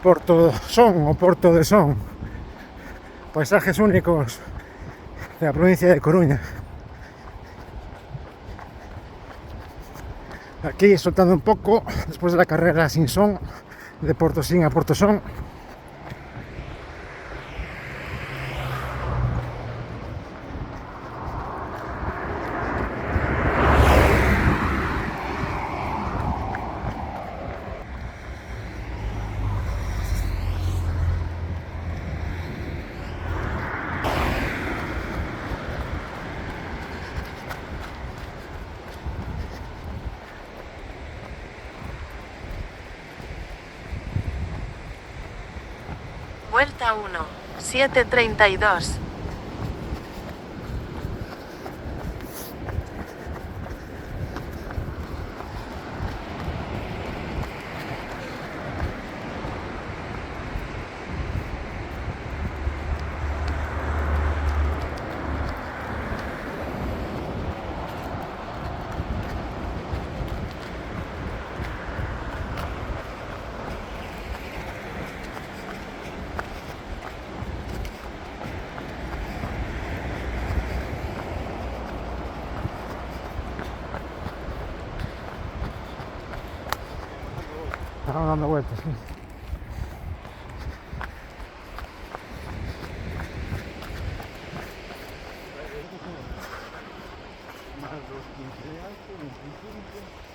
Porto Son o Porto de Son, paisajes únicos de la provincia de Coruña. Aquí soltando un poco después de la carrera sin son de Portosín a Porto Son. Vuelta 1, 7:32. Estamos dando vueltas, sí. Más 2,15 de alto, 25.